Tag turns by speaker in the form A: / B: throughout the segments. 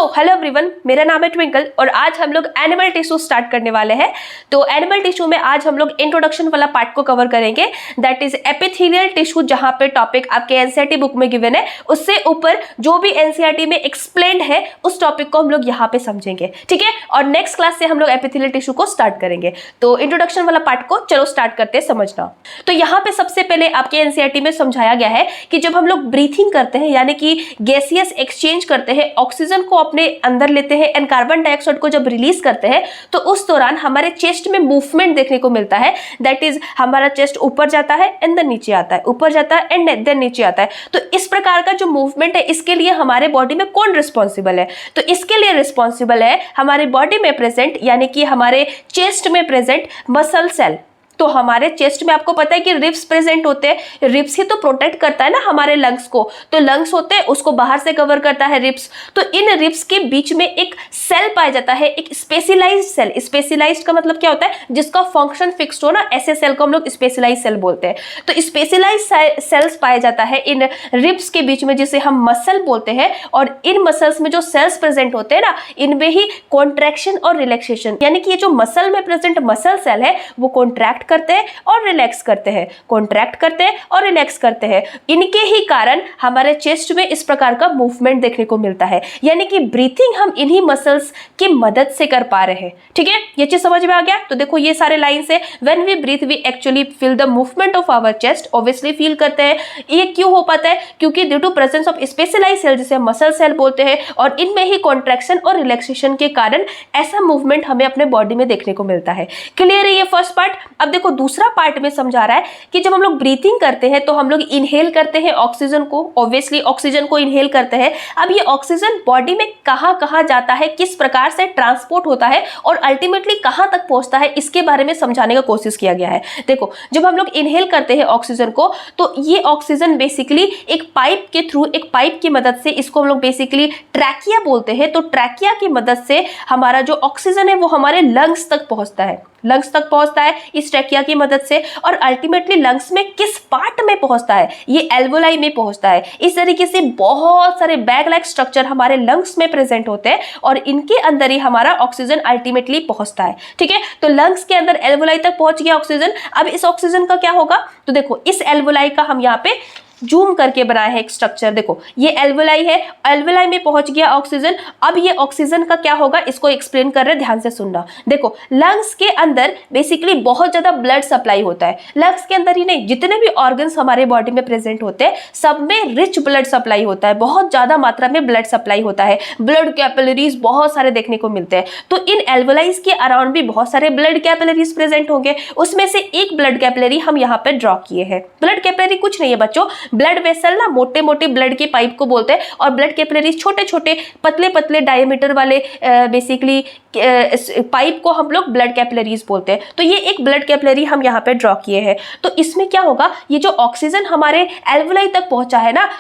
A: Hello everyone, मेरा नाम है ट्विंकल और आज हम लोग एनिमल टिश्यू स्टार्ट करने वाले हैं। तो एनिमल टिश्यू में आज हम लोग इंट्रोडक्शन वाला पार्ट को कवर करेंगे, दैट इज एपिथेलियल टिश्यू, जहां पे टॉपिक आपके एनसीईआरटी बुक में गिवन है, उससे ऊपर जो भी एनसीईआरटी में एक्सप्लेन्ड है उस टॉपिक को हम लोग यहाँ पे समझेंगे, ठीक है। और नेक्स्ट क्लास से हम लोग एपिथेलियल टिश्यू को स्टार्ट करेंगे। तो इंट्रोडक्शन वाला पार्ट को चलो स्टार्ट करते हैं समझना। तो यहाँ पे सबसे पहले आपके एनसीईआरटी में समझाया गया है कि जब हम लोग ब्रीथिंग करते हैं, यानी कि गैसियस एक्सचेंज करते हैं, ऑक्सीजन को अपने अंदर लेते हैं एंड कार्बन डाइऑक्साइड को जब रिलीज करते हैं, तो उस दौरान हमारे चेस्ट में मूवमेंट देखने को मिलता है। दैट इज हमारा चेस्ट ऊपर जाता है एंड देन नीचे आता है, ऊपर जाता है एंड देन नीचे आता है। तो इस प्रकार का जो मूवमेंट है, इसके लिए हमारे बॉडी में कौन रिस्पॉन्सिबल है? तो इसके लिए रिस्पॉन्सिबल है हमारे बॉडी में प्रेजेंट, यानी कि हमारे चेस्ट में प्रेजेंट मसल सेल। तो हमारे चेस्ट में आपको पता है कि रिब्स प्रेजेंट होते हैं, रिब्स ही तो प्रोटेक्ट करता है ना हमारे लंग्स को। तो लंग्स होते हैं, उसको बाहर से कवर करता है रिब्स। तो इन रिब्स के बीच में एक सेल पाया जाता है, एक स्पेशलाइज्ड सेल। स्पेशलाइज्ड का मतलब क्या होता है? जिसका फंक्शन फिक्स्ड हो ना, ऐसे सेल को हम लोग स्पेशलाइज्ड सेल बोलते हैं। तो स्पेशलाइज्ड सेल्स पाया जाता है इन रिब्स के बीच में, जिसे हम मसल बोलते हैं। और इन मसल्स में जो सेल्स प्रेजेंट होते हैं ना, इनमें ही कॉन्ट्रैक्शन और रिलैक्सेशन, यानी कि ये जो मसल में प्रेजेंट मसल सेल है वो कॉन्ट्रैक्ट करते हैं और रिलैक्स करते हैं, कॉन्ट्रैक्ट करते हैं और रिलैक्स करते हैं। इनके ही कारण हमारे चेस्ट में इस प्रकार का मूवमेंट देखने को मिलता है, यानी कि ब्रीथिंग हम इन्हीं मसल्स की मदद से कर पा रहे हैं, ठीक है। ये चीज समझ में आ गया? तो देखो ये सारे लाइन से, when we breathe we actually feel the movement of our chest. Obviously feel करते हैं। ये क्यों हो पाता है? क्योंकि due to presence of specialized cell, जिसे मसल सेल बोलते हैं, और इनमें ही कॉन्ट्रैक्शन और रिलैक्सेशन के कारण ऐसा मूवमेंट हमें अपने बॉडी में देखने को मिलता है। क्लियर है ये फर्स्ट पार्ट? अब देखो दूसरा पार्ट में समझा रहा है कि जब हम लोग ब्रीथिंग करते हैं तो हम लोग इनहेल करते हैं ऑक्सीजन को, ऑब्वियसली ऑक्सीजन को इनहेल करते हैं। अब ये ऑक्सीजन बॉडी में कहां कहां जाता है, किस प्रकार से ट्रांसपोर्ट होता है और अल्टीमेटली कहां तक पहुंचता है, इसके बारे में समझाने का कोशिश किया गया है। देखो जब हम लोग इनहेल करते हैं ऑक्सीजन को, तो ये ऑक्सीजन बेसिकली एक पाइप के थ्रू, एक पाइप की मदद से, इसको हम लोग बेसिकली ट्रैकिया बोलते हैं। तो ट्रैकिया की मदद से हमारा जो ऑक्सीजन है वो हमारे लंग्स तक पहुंचता है, लंग्स तक पहुंचता है इस ट्रैकिया की मदद से। और अल्टीमेटली लंग्स में किस पार्ट में पहुंचता है? ये एल्वोलाई में पहुंचता है। इस तरीके से बहुत सारे बैग लाइक स्ट्रक्चर हमारे लंग्स में प्रेजेंट होते हैं और इनके अंदर ही हमारा ऑक्सीजन अल्टीमेटली पहुंचता है, ठीक है। तो लंग्स के अंदर एल्वोलाई तक पहुंच गया ऑक्सीजन। अब इस ऑक्सीजन का क्या होगा? तो देखो इस एल्वोलाई का हम यहाँ पे जूम करके बनाए हैं एक स्ट्रक्चर। देखो ये एल्वोलाई है, एल्वोलाई में पहुंच गया ऑक्सीजन। अब ये ऑक्सीजन का क्या होगा, इसको एक्सप्लेन कर रहे हैं, ध्यान से सुनना। देखो लंग्स के अंदर बेसिकली बहुत ज्यादा ब्लड सप्लाई होता है। लंग्स के अंदर ही नहीं, जितने भी ऑर्गन्स हमारे बॉडी में प्रेजेंट होते हैं सब में रिच ब्लड सप्लाई होता है, बहुत ज्यादा मात्रा में ब्लड सप्लाई होता है। ब्लड कैपिलरीज बहुत सारे देखने को मिलते हैं। तो इन एल्वोलाइज के अराउंड भी बहुत सारे ब्लड कैपिलरीज प्रेजेंट होंगे। उसमें से एक ब्लड कैपिलरी हम यहाँ पे ड्रॉ किए हैं। ब्लड कैपिलरी कुछ नहीं है बच्चों, ब्लड वेसल ना, मोटे मोटे ब्लड के पाइप को बोलते हैं। और ब्लड कैपिलरीज छोटे छोटे पतले पतले डायमीटर वाले बेसिकली पाइप को हम लोग ब्लड कैपिलरीज बोलते हैं। तो ये एक ब्लड कैपिलरी हम यहाँ पे ड्रॉ किए हैं। तो इसमें क्या होगा, ये जो ऑक्सीजन हमारे एल्वोलाई तक पहुंचा है ना,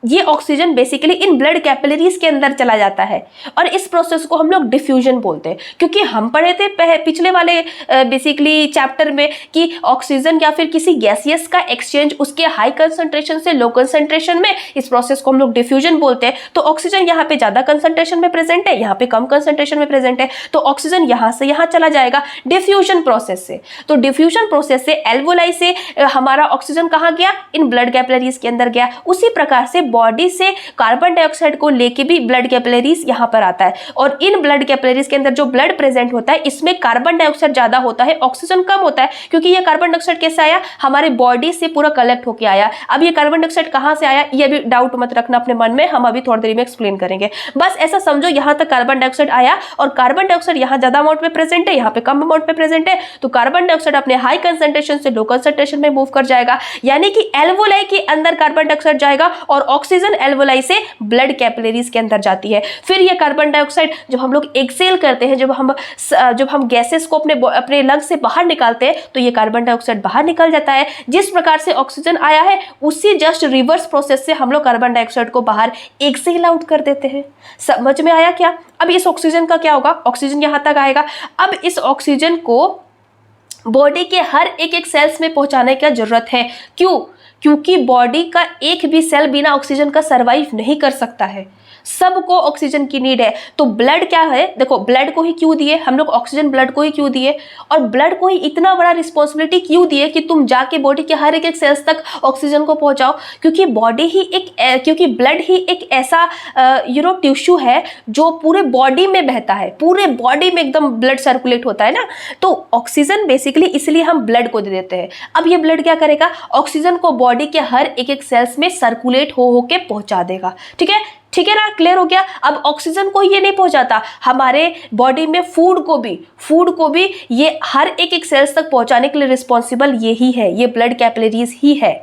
A: ये oxygen basically in blood capillaries के अंदर चला जाता है। और इस प्रोसेस को हम लोग डिफ्यूजन बोलते हैं। क्योंकि हम पढ़े थे पिछले वाले बेसिकली चैप्टर में कि ऑक्सीजन या फिर किसी गैसियस का एक्सचेंज उसके हाई कंसंट्रेशन से लो कंसंट्रेशन में, इस प्रोसेस को हम लोग डिफ्यूजन बोलते हैं। तो ऑक्सीजन यहाँ पे ज्यादा कंसंट्रेशन में प्रेजेंट है, यहाँ पे कम कंसंट्रेशन में प्रेजेंट है, तो ऑक्सीजन यहाँ से यहाँ चला जाएगा डिफ्यूजन प्रोसेस से। तो डिफ्यूजन प्रोसेस से एल्वोलाई से हमारा ऑक्सीजन कहाँ गया? इन ब्लड कैपिलरीज के अंदर गया। उसी प्रकार से बॉडी से कार्बन डाइऑक्साइड को लेके भी ब्लड कैपिलरीज यहाँ पर आता है। और इन ब्लड कैपिलरीज के अंदर जो ब्लड प्रेजेंट होता है, इसमें कार्बन डाइऑक्साइड ज्यादा होता है, ऑक्सीजन कम होता है। क्योंकि ये कार्बन डाइऑक्साइड कैसे आया? हमारे बॉडी से पूरा कलेक्ट होके आया। अब ये कार्बन डाइऑक्साइड कहाँ से आया, ये भी डाउट मत रखना अपने मन में, हम अभी थोड़ी देर में एक्सप्लेन करेंगे। बस ऐसा समझो, यहाँ तक कार्बन डाइऑक्साइड आया और कार्बन डाइऑक्साइड यहाँ ज्यादा अमाउंट में प्रेजेंट है, यहाँ पे कम अमाउंट में प्रेजेंट है। तो कार्बन डाइऑक्साइड अपने हाई कंसंट्रेशन से लो कंसंट्रेशन में मूव कर जाएगा, यानी कि एल्वोलाई के अंदर कार्बन डाइऑक्साइड जाएगा और ऑक्सीजन एल्वोलाई से ब्लड कैपिलरीज के अंदर जाती है। फिर ये कार्बन डाइऑक्साइड जब हम लोग एक्सेल करते हैं, जब हम गैसेस को अपने लंग्स से बाहर निकालते हैं, तो ये कार्बन डाइऑक्साइड बाहर निकल जाता है। जिस प्रकार से ऑक्सीजन आया है उसी जस्ट रिवर्स प्रोसेस से हम लोग कार्बन डाइऑक्साइड को बाहर एक्सेल आउट कर देते हैं। समझ में आया क्या? अब इस ऑक्सीजन का क्या होगा? ऑक्सीजन यहां तक आएगा। अब इस ऑक्सीजन को बॉडी के हर एक सेल्स में पहुंचाने की जरूरत है। क्यों? क्योंकि बॉडी का एक भी सेल बिना ऑक्सीजन का सरवाइव नहीं कर सकता है। सबको ऑक्सीजन की नीड है। तो ब्लड क्या है, देखो ब्लड को ही क्यों दिए हम लोग ऑक्सीजन, ब्लड को ही क्यों दिए, और ब्लड को ही इतना बड़ा रिस्पॉन्सिबिलिटी क्यों दिए कि तुम जाके बॉडी के हर एक सेल्स तक ऑक्सीजन को पहुंचाओ, क्योंकि क्योंकि ब्लड ही एक ऐसा टिश्यू है जो पूरे बॉडी में बहता है, पूरे बॉडी में एकदम ब्लड सर्कुलेट होता है ना। तो ऑक्सीजन बेसिकली इसलिए हम ब्लड को दे देते हैं। अब ये ब्लड क्या करेगा, ऑक्सीजन को बॉडी के हर एक सेल्स में सर्कुलेट हो के पहुंचा देगा। ठीक है ना, क्लियर हो गया। अब ऑक्सीजन को ये नहीं पहुंचाता, हमारे बॉडी में फूड को भी ये हर एक सेल्स तक पहुंचाने के लिए रिस्पॉन्सिबल यही है, ये ब्लड कैपिलरीज ही है।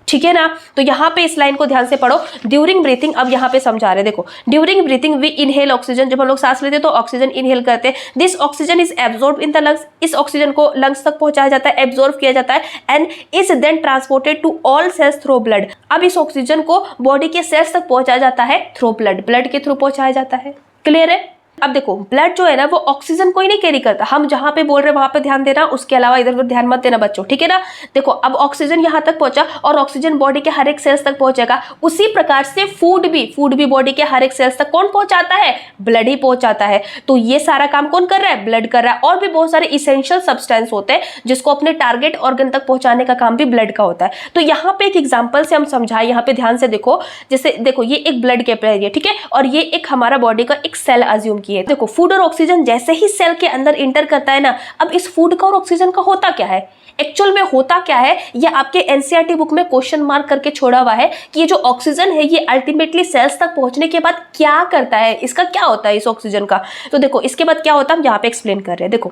A: ठीक है ना। तो यहाँ पे इस लाइन को ध्यान से पढ़ो। ड्यूरिंग ब्रीथिंग, अब यहाँ पे समझा रहे, देखो during breathing we inhale oxygen, जब हम लोग सांस लेते हैं तो ऑक्सीजन इनहेल करते हैं। This oxygen is absorb in the lungs, इस ऑक्सीजन को लंग्स तक पहुंचाया जाता है, एब्जॉर्ब किया जाता है, and is then transported to all cells through blood. अब इस ऑक्सीजन को बॉडी के सेल्स तक पहुंचाया जाता है थ्रू ब्लड के थ्रू पहुंचाया जाता है। क्लियर है। अब देखो ब्लड जो है ना वो ऑक्सीजन को ही नहीं कैरी करता, हम जहां पे बोल रहे हैं वहां पे ध्यान देना, उसके अलावा इधर उधर ध्यान मत देना बच्चों। ठीक है ना। देखो अब ऑक्सीजन यहां तक पहुंचा और ऑक्सीजन बॉडी के हर एक सेल्स तक पहुंचेगा, उसी प्रकार से फूड भी बॉडी के हर एक सेल्स तक कौन पहुंचाता है, ब्लड ही पहुंचाता है। तो ये सारा काम कौन कर रहा है, ब्लड कर रहा है। और भी बहुत सारे इसेंशियल सब्सटेंस होते हैं जिसको अपने टारगेट ऑर्गन तक पहुंचाने का काम भी ब्लड का होता है। तो यहाँ पे एक एग्जाम्पल से हम समझाए, यहाँ पे ध्यान से देखो। जैसे देखो ये एक ब्लड कैपिलरी है, ठीक है, और ये एक हमारा बॉडी का एक सेल अज्यूम किए। देखो फूड और ऑक्सीजन जैसे ही सेल के अंदर इंटर करता है ना, अब इस फूड का और ऑक्सीजन का होता क्या है, एक्चुअल में होता क्या है, ये आपके एनसीईआरटी बुक में क्वेश्चन मार्क करके छोड़ा हुआ है कि ये जो ऑक्सीजन है ये अल्टीमेटली सेल्स तक पहुंचने के बाद क्या करता है, इसका क्या होता है इस ऑक्सीजन का। तो देखो इसके बाद क्या होता है हम यहाँ पे एक्सप्लेन कर रहे हैं। देखो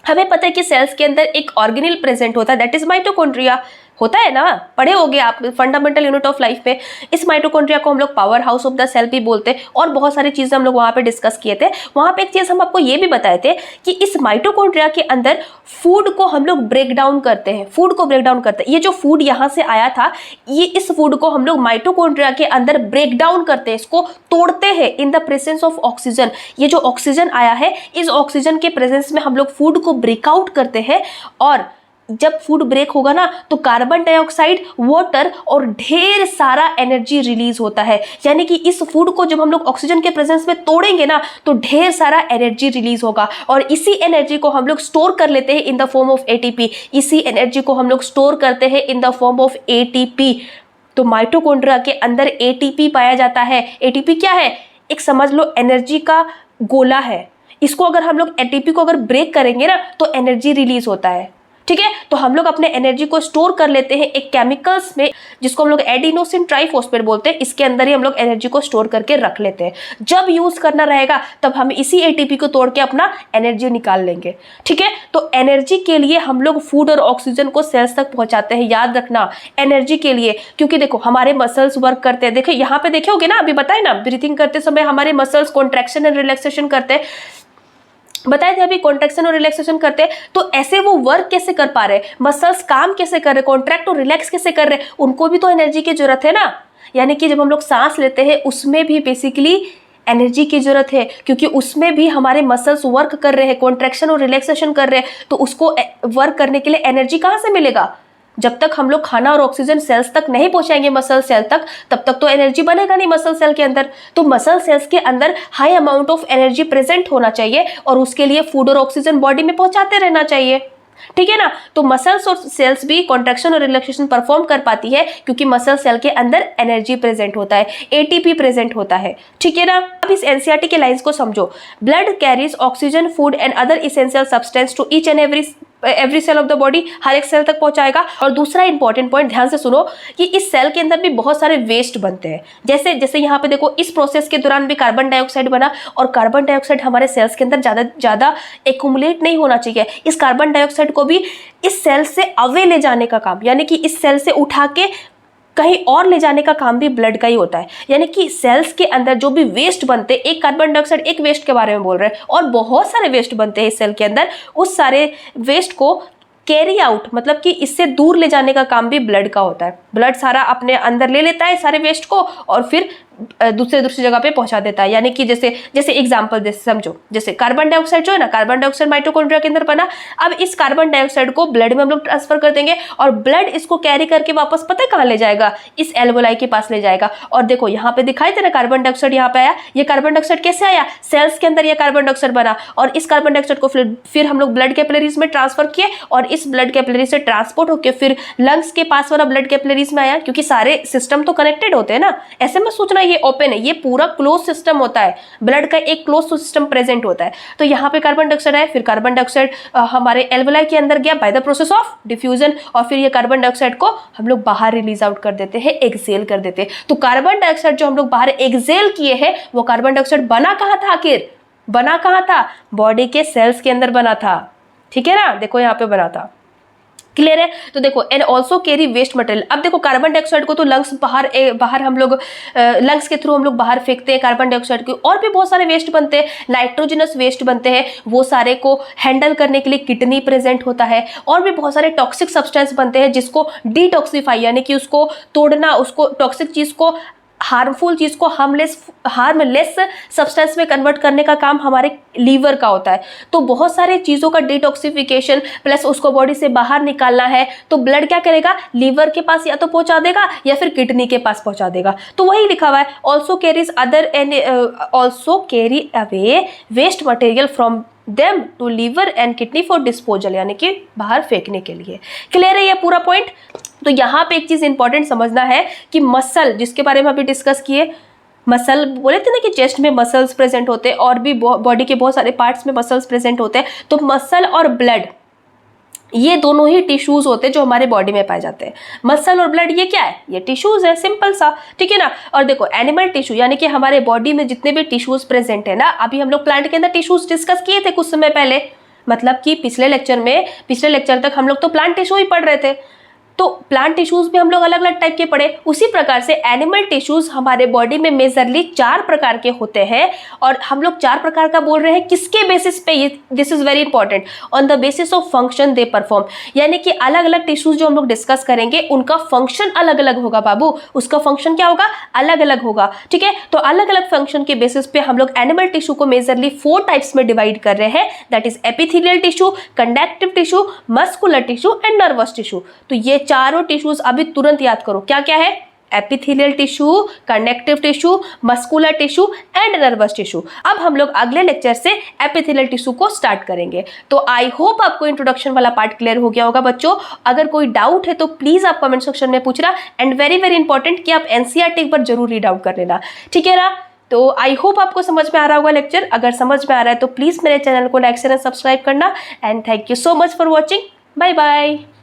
A: हमें पता है कि सेल्स के अंदर एक ऑर्गेनेल प्रेजेंट होता है, दैट इज माइटोकॉन्ड्रिया, होता है ना, पढ़े होगे आप फंडामेंटल यूनिट ऑफ लाइफ में। इस माइटोकॉन्ड्रिया को हम लोग power house of the cell भी बोलते हैं, और बहुत सारी चीजें हम लोग वहां पे डिस्कस किए थे। वहां पे एक चीज हम आपको ये भी बताए थे कि इस माइटोकॉन्ड्रिया के अंदर फूड को हम लोग ब्रेक डाउन करते हैं, ये जो फूड यहाँ से आया था, ये इस फूड को हम लोग माइटोकॉन्ड्रिया के अंदर ब्रेक डाउन करते हैं, इसको तोड़ते हैं in the presence of oxygen. ये जो ऑक्सीजन आया है, इस ऑक्सीजन के प्रेजेंस में हम लोग फूड को ब्रेकआउट करते हैं, और जब फूड ब्रेक होगा ना तो कार्बन डाइऑक्साइड, वाटर और ढेर सारा एनर्जी रिलीज होता है। यानी कि इस फूड को जब हम लोग ऑक्सीजन के प्रेजेंस में तोड़ेंगे ना तो ढेर सारा एनर्जी रिलीज होगा, और इसी एनर्जी को हम लोग स्टोर कर लेते हैं in the form of ATP. इसी एनर्जी को हम लोग स्टोर करते हैं in the form of ATP. तो माइटोकॉन्ड्रिया के अंदर एटीपी पाया जाता है। एटीपी क्या है, एक समझ लो एनर्जी का गोला है। इसको अगर हम लोग एटीपी को अगर ब्रेक करेंगे ना तो एनर्जी रिलीज होता है। ठीक है, तो हम लोग अपने एनर्जी को स्टोर कर लेते हैं एक केमिकल्स में, जिसको हम लोग एडिनोसिन ट्राइफॉस्फेट बोलते हैं। इसके अंदर ही हम लोग एनर्जी को स्टोर करके रख लेते हैं। जब यूज करना रहेगा तब हम इसी एटीपी को तोड़ के अपना एनर्जी निकाल लेंगे। ठीक है, तो एनर्जी के लिए हम लोग फूड और ऑक्सीजन को सेल्स तक पहुंचाते हैं। याद रखना, एनर्जी के लिए, क्योंकि देखो हमारे मसल्स वर्क करते हैं। देखो यहाँ पे देखे होगे ना, अभी बताए ना, ब्रीथिंग करते समय हमारे मसल्स कॉन्ट्रैक्शन एंड रिलैक्सेशन करते हैं, बताए थे अभी, कॉन्ट्रैक्शन और रिलैक्सेशन करते हैं। तो ऐसे वो वर्क कैसे कर पा रहे, मसल्स काम कैसे कर रहे, कॉन्ट्रैक्ट और रिलैक्स कैसे कर रहे, उनको भी तो एनर्जी की जरूरत है ना। यानी कि जब हम लोग सांस लेते हैं उसमें भी बेसिकली एनर्जी की जरूरत है, क्योंकि उसमें भी हमारे मसल्स वर्क कर रहे हैं, कॉन्ट्रैक्शन और रिलैक्सेशन कर रहे हैं। तो उसको वर्क करने के लिए एनर्जी कहाँ से मिलेगा, जब तक हम लोग खाना और ऑक्सीजन सेल्स तक नहीं पहुंचाएंगे मसल सेल तक, तब तक तो एनर्जी बनेगा नहीं मसल सेल के अंदर। तो मसल सेल्स के अंदर high amount of energy present होना चाहिए, और उसके लिए फूड और ऑक्सीजन बॉडी में पहुंचाते रहना चाहिए। ठीक है ना। तो मसल्स और सेल्स भी कॉन्ट्रैक्शन और रिलैक्सेशन परफॉर्म कर पाती है, क्योंकि मसल सेल के अंदर एनर्जी प्रेजेंट होता है, एटीपी प्रेजेंट होता है। ठीक है ना। अब इस एनसीईआरटी के लाइंस को समझो। Blood carries oxygen, food and other essential substance to each and every cell of the body, हर एक सेल तक पहुंचाएगा। और दूसरा इंपॉर्टेंट पॉइंट ध्यान से सुनो कि इस सेल के अंदर भी बहुत सारे वेस्ट बनते हैं। जैसे जैसे यहाँ पे देखो, इस प्रोसेस के दौरान भी कार्बन डाइऑक्साइड बना, और कार्बन डाइऑक्साइड हमारे सेल्स के अंदर ज्यादा एक्यूमुलेट नहीं होना चाहिए। इस कार्बन डाइऑक्साइड को भी इस सेल से अवे ले जाने का काम, यानी कि इस सेल से उठा के कहीं और ले जाने का काम भी ब्लड का ही होता है। यानी कि सेल्स के अंदर जो भी वेस्ट बनते हैं, एक कार्बन डाइऑक्साइड एक वेस्ट के बारे में बोल रहे हैं, और बहुत सारे वेस्ट बनते हैं इस सेल के अंदर, उस सारे वेस्ट को कैरी आउट, मतलब कि इससे दूर ले जाने का काम भी ब्लड का होता है। ब्लड सारा अपने अंदर ले लेता है सारे वेस्ट को, और फिर दूसरी जगह पे पहुंचा देता है। यानी कि जैसे एग्जांपल जैसे समझो, जैसे कार्बन डाइऑक्साइड जो है ना, कार्बन डाइऑक्साइड माइटोकॉन्ड्रिया के अंदर बना, अब इस कार्बन डाइऑक्साइड को ब्लड में हम लोग ट्रांसफर कर देंगे और ब्लड इसको कैरी करके वापस पता है कहाँ ले जाएगा, इस एल्वोलाई के पास ले जाएगा। और देखो यहाँ पे दिखाई दे रहा कार्बन डाइऑक्साइड यहाँ पे आया, ये कार्बन डाइऑक्साइड कैसे आया, सेल्स के अंदर ये कार्बन डाइऑक्साइड बना और इस कार्बन डाइऑक्साइड को फिर हम लोग ब्लड कैपिलरीज में ट्रांसफर किए और इस ब्लड कैपिलरी से ट्रांसपोर्ट होकर फिर लंग्स के पास वाला ब्लड कैपिलरीज में आया, क्योंकि सारे सिस्टम तो कनेक्टेड होते हैं ना। ऐसे मत सोचना ये ओपन है, ये पूरा क्लोज सिस्टम होता है, ब्लड का एक क्लोज सिस्टम प्रेजेंट होता है। तो यहाँ पे कार्बन डाइऑक्साइड आया, फिर कार्बन डाइऑक्साइड हमारे एल्वोलाई के अंदर गया by the process of diffusion और फिर ये कार्बन डाइऑक्साइड को हम लोग बाहर रिलीज आउट कर देते हैं, एक्सेल कर देते हैं। तो कार्बन डाइऑक्साइड जो हम लोग बाहर एक्सेल किए हैं वो कार्बन डाइऑक्साइड बना कहाँ था, आखिर बना कहाँ था, बॉडी के सेल्स के अंदर बना था। ठीक है ना, देखो यहाँ पे बना था, क्लियर है। तो देखो and also carry waste material. अब देखो कार्बन डाइऑक्साइड को तो लंग्स बाहर हम लोग लंग्स के थ्रू हम लोग बाहर फेंकते हैं कार्बन डाइऑक्साइड को, और भी बहुत सारे वेस्ट बनते हैं, नाइट्रोजनस वेस्ट बनते हैं, वो सारे को हैंडल करने के लिए किडनी प्रेजेंट होता है, और भी बहुत सारे टॉक्सिक सब्सटेंस बनते हैं जिसको डिटॉक्सिफाई यानी कि उसको तोड़ना, उसको टॉक्सिक चीज को, हार्मफुल चीज को हार्मलेस सब्सटेंस में कन्वर्ट करने का काम हमारे लीवर का होता है। तो बहुत सारे चीजों का डिटॉक्सिफिकेशन प्लस उसको बॉडी से बाहर निकालना है, तो ब्लड क्या करेगा, लीवर के पास या तो पहुंचा देगा या फिर किडनी के पास पहुंचा देगा। तो वही लिखा हुआ है, also carry away waste material from them to liver and kidney for disposal, यानी कि बाहर फेंकने के लिए। क्लियर है ये पूरा पॉइंट। तो यहाँ पे एक चीज इंपॉर्टेंट समझना है कि मसल, जिसके बारे में अभी डिस्कस किए, मसल बोले थे ना कि चेस्ट में मसल्स प्रेजेंट होते हैं और भी बॉडी के बहुत सारे पार्ट्स में मसल्स प्रेजेंट होते हैं। तो मसल और ब्लड ये दोनों ही टिश्यूज होते हैं जो हमारे बॉडी में पाए जाते हैं। मसल और ब्लड ये क्या है, ये टिश्यूज है, सिंपल सा, ठीक है ना। और देखो एनिमल टिश्यू यानी कि हमारे बॉडी में जितने भी टिश्यूज प्रेजेंट है ना, अभी हम लोग प्लांट के अंदर टिश्यूज डिस्कस किए थे कुछ समय पहले, मतलब कि पिछले लेक्चर तक हम लोग तो प्लांट टिश्यू ही पढ़ रहे थे। तो प्लांट टिश्यूज भी हम लोग अलग अलग टाइप के पढ़े, उसी प्रकार से एनिमल टिश्यूज हमारे बॉडी में मेजरली 4 प्रकार के होते हैं। और हम लोग 4 प्रकार का बोल रहे हैं किसके बेसिस पे, ये this is very important, on the basis of function they perform. यानी कि अलग अलग टिश्यूज जो हम लोग डिस्कस करेंगे उनका फंक्शन अलग अलग होगा बाबू, उसका फंक्शन क्या होगा, अलग अलग होगा, ठीक है। तो अलग अलग फंक्शन के बेसिस पे हम लोग एनिमल टिश्यू को मेजरली 4 टाइप्स में डिवाइड कर रहे हैं, that is epithelial tissue, conductive tissue, muscular tissue and nervous tissue. तो ये चारों टिश्यूज अभी तुरंत याद करो, क्या क्या है, epithelial tissue, connective tissue, muscular tissue and nervous tissue. अब हम लोग अगले लेक्चर से एपिथेलियल टिश्यू को स्टार्ट करेंगे। तो आई होप आपको इंट्रोडक्शन वाला पार्ट क्लियर हो गया होगा बच्चों। अगर कोई डाउट है तो प्लीज आप कमेंट सेक्शन में पूछना, एंड वेरी वेरी इंपॉर्टेंट कि आप एनसीईआरटी एक बार जरूर रीड आउट कर लेना, ठीक है ना। तो आई होप आपको समझ में आ रहा होगा लेक्चर। अगर समझ में आ रहा है तो प्लीज मेरे चैनल को लाइक शेयर एंड सब्सक्राइब करना, and thank you so much for watching. Bye bye.